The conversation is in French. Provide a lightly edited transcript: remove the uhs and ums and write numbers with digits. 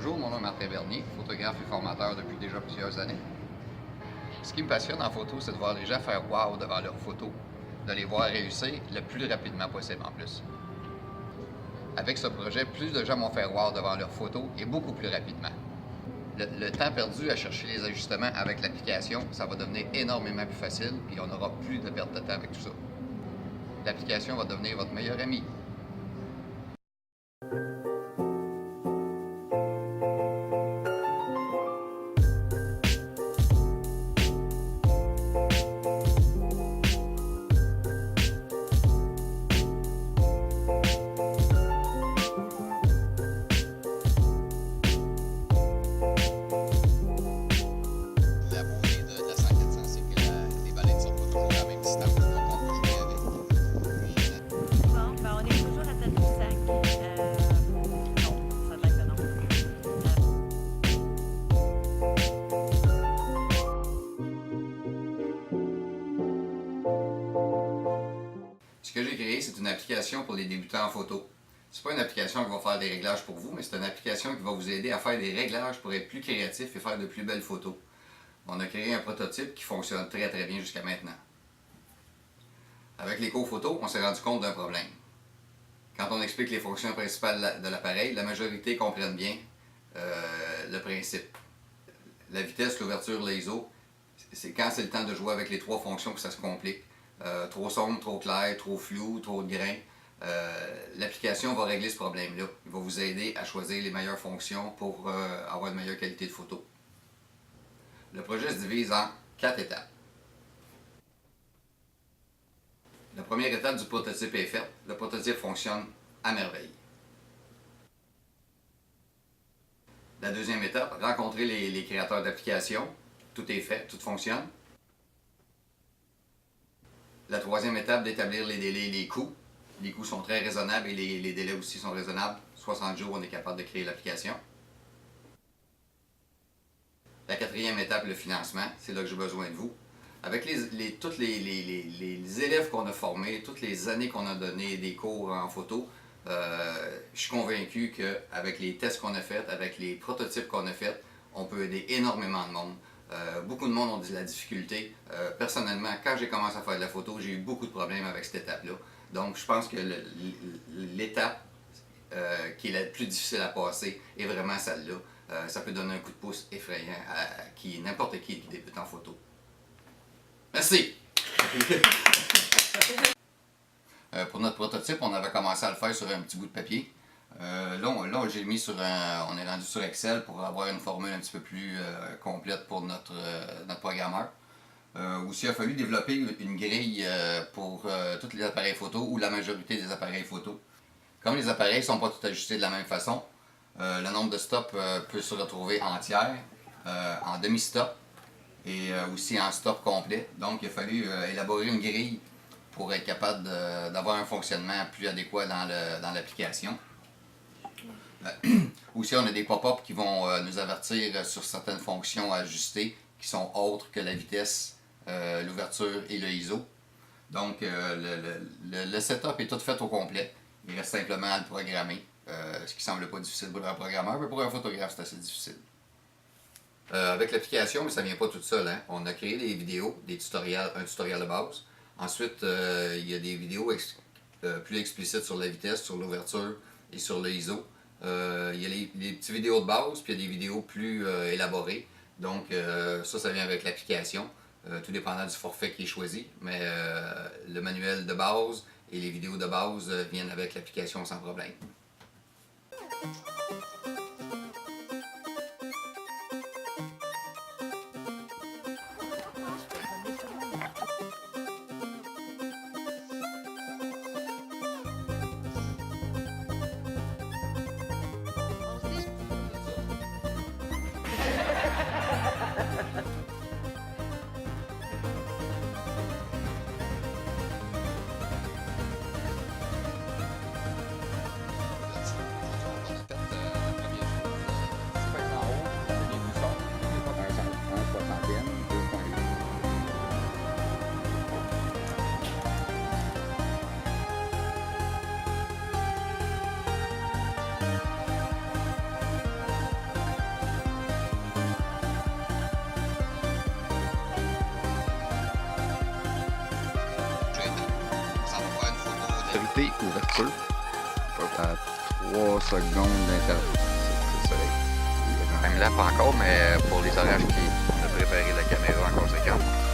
Bonjour, mon nom est Martin Bernier, photographe et formateur depuis déjà plusieurs années. Ce qui me passionne en photo, c'est de voir les gens faire « wow » devant leurs photos, de les voir réussir le plus rapidement possible en plus. Avec ce projet, plus de gens vont faire « wow » devant leurs photos et beaucoup plus rapidement. Le temps perdu à chercher les ajustements avec l'application, ça va devenir énormément plus facile et on n'aura plus de perte de temps avec tout ça. L'application va devenir votre meilleur ami. Ce que j'ai créé, c'est une application pour les débutants en photo. Ce n'est pas une application qui va faire des réglages pour vous, mais c'est une application qui va vous aider à faire des réglages pour être plus créatif et faire de plus belles photos. On a créé un prototype qui fonctionne très bien jusqu'à maintenant. Avec l'éco photo, on s'est rendu compte d'un problème. Quand on explique les fonctions principales de l'appareil, la majorité comprennent bien le principe. La vitesse, l'ouverture, l'ISO, c'est quand c'est le temps de jouer avec les trois fonctions que ça se complique. Trop sombre, trop clair, trop flou, trop de grains. L'application va régler ce problème-là. Il va vous aider à choisir les meilleures fonctions pour avoir une meilleure qualité de photo. Le projet se divise en 4 étapes. La première étape du prototype est faite. Le prototype fonctionne à merveille. La deuxième étape, rencontrer les créateurs d'applications. Tout est fait, tout fonctionne. La troisième étape, d'établir les délais et les coûts. Les coûts sont très raisonnables et les délais aussi sont raisonnables. 60 jours, on est capable de créer l'application. La quatrième étape, le financement. C'est là que j'ai besoin de vous. Avec tous les élèves qu'on a formés, toutes les années qu'on a donné des cours en photo, je suis convaincu qu'avec les tests qu'on a faits, avec les prototypes qu'on a faits, on peut aider énormément de monde. Beaucoup de monde ont de la difficulté. Personnellement, quand j'ai commencé à faire de la photo, j'ai eu beaucoup de problèmes avec cette étape-là. Donc, je pense que l'étape qui est la plus difficile à passer est vraiment celle-là. Ça peut donner un coup de pouce effrayant à n'importe qui débute en photo. Merci! Pour notre prototype, on avait commencé à le faire sur un petit bout de papier. Là j'ai mis on est rendu sur Excel pour avoir une formule un petit peu plus complète pour notre programmeur. Aussi, il a fallu développer une grille pour tous les appareils photo ou la majorité des appareils photo. Comme les appareils ne sont pas tous ajustés de la même façon, le nombre de stops peut se retrouver en tiers, en demi-stop et aussi en stop complet. Donc il a fallu élaborer une grille pour être capable d'avoir un fonctionnement plus adéquat dans l'application. Aussi, on a des pop-up qui vont nous avertir sur certaines fonctions à ajuster qui sont autres que la vitesse, l'ouverture et le ISO. Donc, le setup est tout fait au complet. Il reste simplement à le programmer, ce qui semble pas difficile pour un programmeur, mais pour un photographe, c'est assez difficile. Avec l'application, mais ça ne vient pas tout seul. Hein. On a créé des vidéos, un tutoriel de base. Ensuite, il y a des vidéos plus explicites sur la vitesse, sur l'ouverture et sur le ISO. Il y a les petites vidéos de base, puis il y a des vidéos plus élaborées. Donc ça vient avec l'application, tout dépendant du forfait qui est choisi. Mais le manuel de base et les vidéos de base viennent avec l'application sans problème. Autorité, ouverture. À 3 secondes d'intervalle. C'est le soleil. Même là, pas encore, mais pour les orages qui on a préparé la caméra en conséquence.